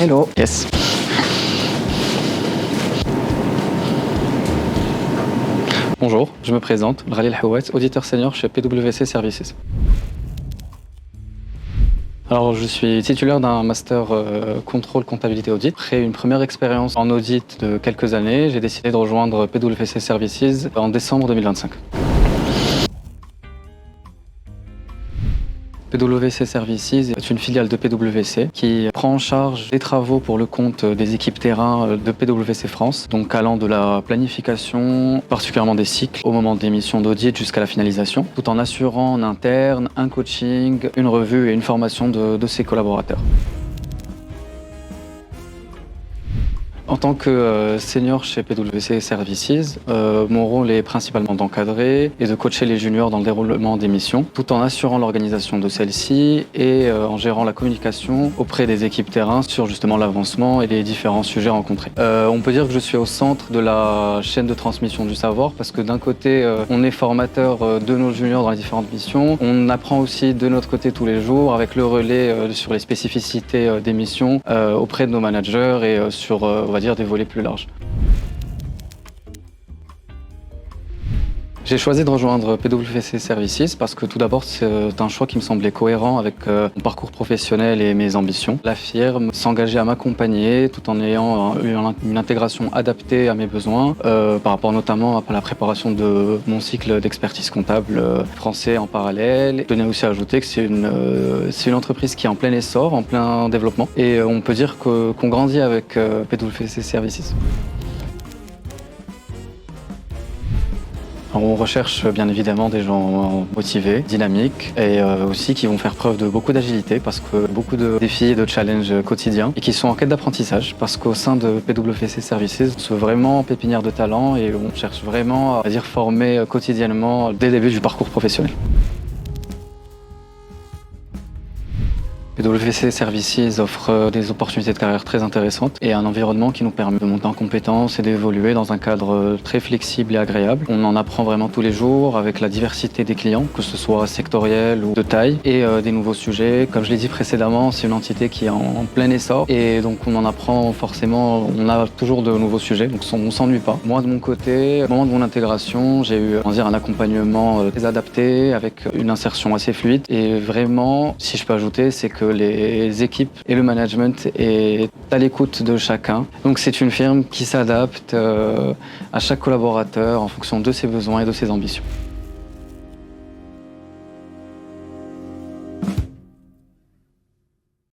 Hello. Yes. Bonjour, je me présente, Ralil Houet, auditeur senior chez PwC Services. Alors, je suis titulaire d'un master contrôle comptabilité audit. Après une première expérience en audit de quelques années, j'ai décidé de rejoindre PwC Services en décembre 2025. PwC Services est une filiale de PwC qui prend en charge les travaux pour le compte des équipes terrain de PwC France, donc allant de la planification, particulièrement des cycles, au moment des missions d'audit jusqu'à la finalisation, tout en assurant en interne un coaching, une revue et une formation de ses collaborateurs. En tant que senior chez PwC Services, mon rôle est principalement d'encadrer et de coacher les juniors dans le déroulement des missions, tout en assurant l'organisation de celles-ci et en gérant la communication auprès des équipes terrain sur justement l'avancement et les différents sujets rencontrés. On peut dire que je suis au centre de la chaîne de transmission du savoir parce que d'un côté, on est formateur de nos juniors dans les différentes missions, on apprend aussi de notre côté tous les jours avec le relais sur les spécificités des missions auprès de nos managers et sur on va dire des volets plus larges. J'ai choisi de rejoindre PwC Services parce que tout d'abord c'est un choix qui me semblait cohérent avec mon parcours professionnel et mes ambitions. La firme s'engageait à m'accompagner tout en ayant une intégration adaptée à mes besoins par rapport notamment à la préparation de mon cycle d'expertise comptable français en parallèle. Je tenais aussi à ajouter que c'est une entreprise qui est en plein essor, en plein développement et on peut dire qu'on grandit avec PwC Services. On recherche bien évidemment des gens motivés, dynamiques et aussi qui vont faire preuve de beaucoup d'agilité parce que beaucoup de défis et de challenges quotidiens et qui sont en quête d'apprentissage parce qu'au sein de PwC Services, c'est vraiment pépinière de talent et on cherche vraiment à former quotidiennement dès le début du parcours professionnel. PwC Services offre des opportunités de carrière très intéressantes et un environnement qui nous permet de monter en compétences et d'évoluer dans un cadre très flexible et agréable. On en apprend vraiment tous les jours avec la diversité des clients, que ce soit sectoriel ou de taille, et des nouveaux sujets. Comme je l'ai dit précédemment, c'est une entité qui est en plein essor et donc on en apprend forcément, on a toujours de nouveaux sujets, donc on ne s'ennuie pas. Moi de mon côté, au moment de mon intégration, j'ai eu un accompagnement très adapté avec une insertion assez fluide et vraiment, si je peux ajouter, c'est que les équipes et le management est à l'écoute de chacun. Donc c'est une firme qui s'adapte à chaque collaborateur en fonction de ses besoins et de ses ambitions.